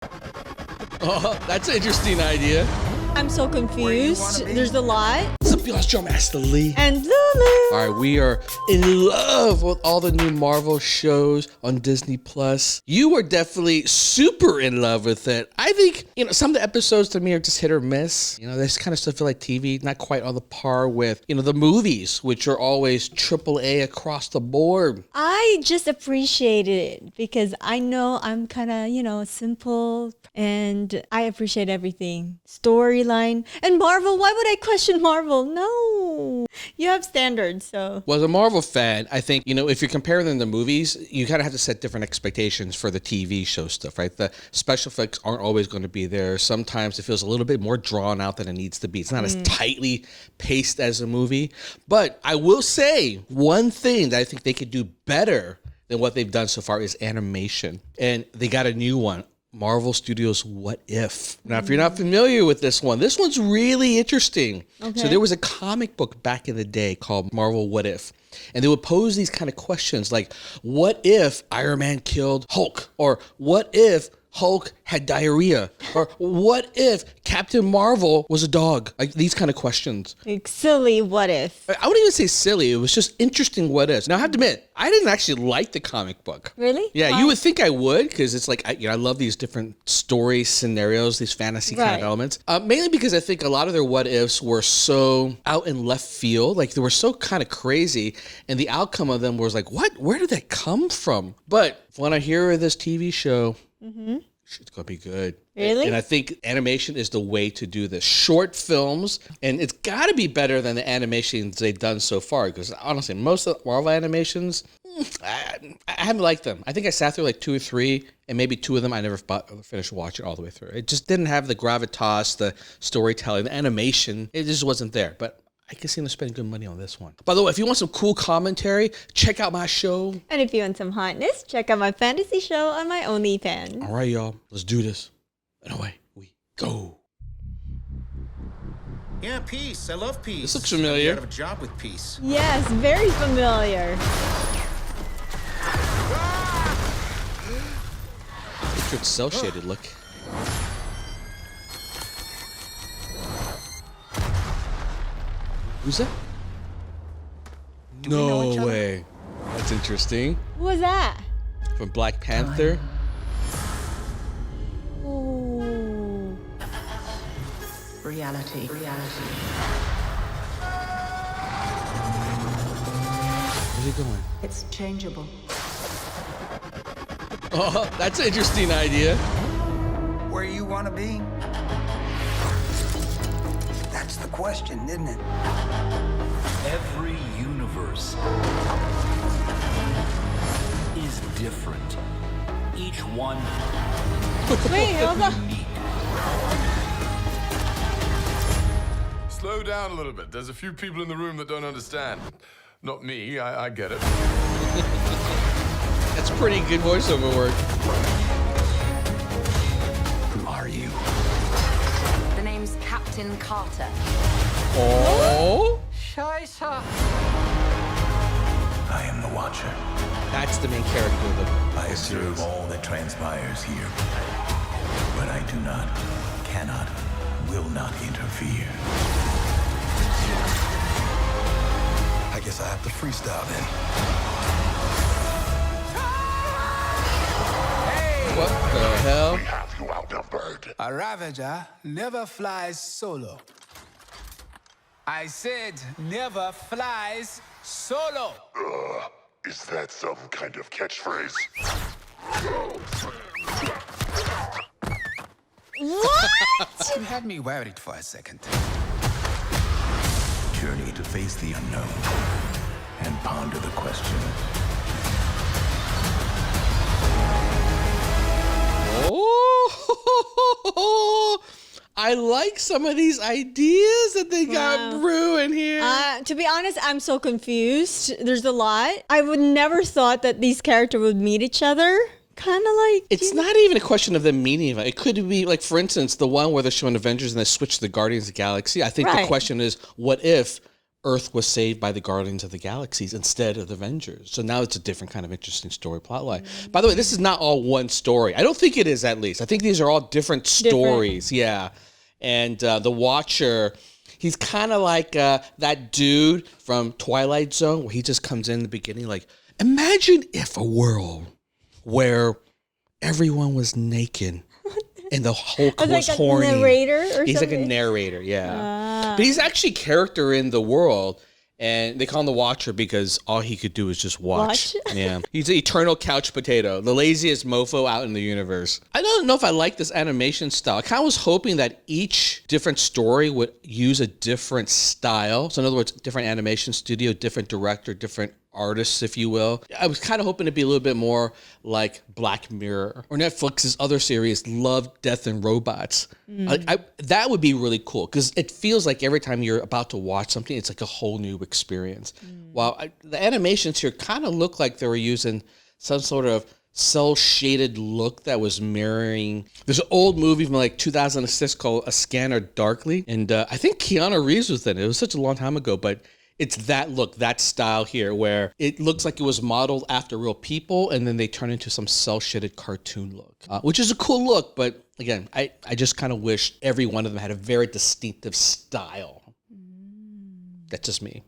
Oh, that's an interesting idea. I'm so confused. There's a lot. What's up, y'all? It's Joe Master Lee. And Lulu. All right, we are in love with all the new Marvel shows on Disney Plus. You are definitely super in love with it. I think, some of the episodes to me are just hit or miss. This kind of stuff feel like TV, not quite on the par with, the movies, which are always AAA across the board. I just appreciate it because I know I'm kind of, simple and I appreciate everything. Storyline. And Marvel, why would I question Marvel? No. You have standards, so. Well, as a Marvel fan, I think, if you're comparing them to movies, you kind of have to set different expectations for the TV show stuff, right? The special effects aren't always going to be there. Sometimes it feels a little bit more drawn out than it needs to be. It's not as tightly paced as a movie. But I will say one thing that I think they could do better than what they've done so far is animation. And they got a new one. Marvel Studios' What If. Now, if you're not familiar with this one's really interesting. Okay. So there was a comic book back in the day called Marvel What If. And they would pose these kind of questions like, what if Iron Man killed Hulk? Or what if Hulk had diarrhea? Or what if Captain Marvel was a dog? Like these kind of questions. Like silly what if. I wouldn't even say silly. It was just interesting what ifs. Now, I have to admit, I didn't actually like the comic book. Really? Yeah, you would think I would because it's like, I love these different story scenarios, these fantasy kind of elements. Mainly because I think a lot of their what ifs were so out in left field. Like they were so kind of crazy. And the outcome of them was like, what? Where did that come from? But when I hear of this TV show, it's going to be good. Really? And I think animation is the way to do this. Short films, and it's got to be better than the animations they've done so far. Because honestly, most of the Marvel animations, I haven't liked them. I think I sat through like 2 or 3, and maybe 2 of them I never finished watching all the way through. It just didn't have the gravitas, the storytelling, the animation. It just wasn't there. But I can see them spending good money on this one. By the way, if you want some cool commentary, check out my show. And if you want some hotness, check out my fantasy show on my OnlyFans. All right, y'all. Let's do this. And away we go. Yeah, peace. I love peace. This looks familiar. I have a job with peace. Yes, very familiar. Good cel-shaded look. Who's that? No way. That's interesting. Who was that? From Black Panther. Oh. Reality. Where's he going? It's changeable. Oh, that's an interesting idea. Where you want to be? That's the question, isn't it? Every universe is different. Each one Wait, hold on. unique. Slow down a little bit. There's a few people in the room that don't understand. Not me, I get it. That's pretty good voiceover work. Who are you? The name's Captain Carter. Oh, Scheisse. I am the Watcher. that's the main character of the I observe all that transpires here. But I do not, cannot, will not interfere. I guess I have to freestyle then. What the hell? Have you outnumbered? A Ravager never flies solo. I said never flies solo. Is that some kind of catchphrase? What? You had me worried for a second. Journey to face the unknown and ponder the question. Oh, I like some of these ideas that they got brewing here. To be honest, I'm so confused. There's a lot. I would never thought that these characters would meet each other. Kind of like... It's not even a question of the meaning of it. It could be, like, for instance, the one where they're showing Avengers and they switch to the Guardians of the Galaxy. I think the question is, what if Earth was saved by the Guardians of the Galaxies instead of the Avengers. So now it's a different kind of interesting story plotline. By the way, this is not all one story. I don't think it is, at least. I think these are all different stories. Yeah. And the Watcher, he's kind of like that dude from Twilight Zone where he just comes in the beginning like, imagine if a world where everyone was naked and the Hulk was like horny. A narrator or he's something? like a narrator, yeah. But he's actually character in the world, and they call him the Watcher because all he could do is just watch. Yeah, he's an eternal couch potato, the laziest mofo out in the universe. I don't know if I like this animation style. I kind of was hoping that each different story would use a different style. So in other words, different animation studio, different director, different artists, if you will. I was kind of hoping to be a little bit more like Black Mirror or Netflix's other series, Love, Death, and Robots. That would be really cool because it feels like every time you're about to watch something, it's like a whole new experience. While the animations here kind of look like they were using some sort of cell shaded look that was mirroring. There's an old movie from like 2006 called A Scanner Darkly, and I think Keanu Reeves was in it. It was such a long time ago, but it's that look, that style here, where it looks like it was modeled after real people, and then they turn into some cel-shaded cartoon look, which is a cool look. But again, I just kind of wish every one of them had a very distinctive style. That's just me.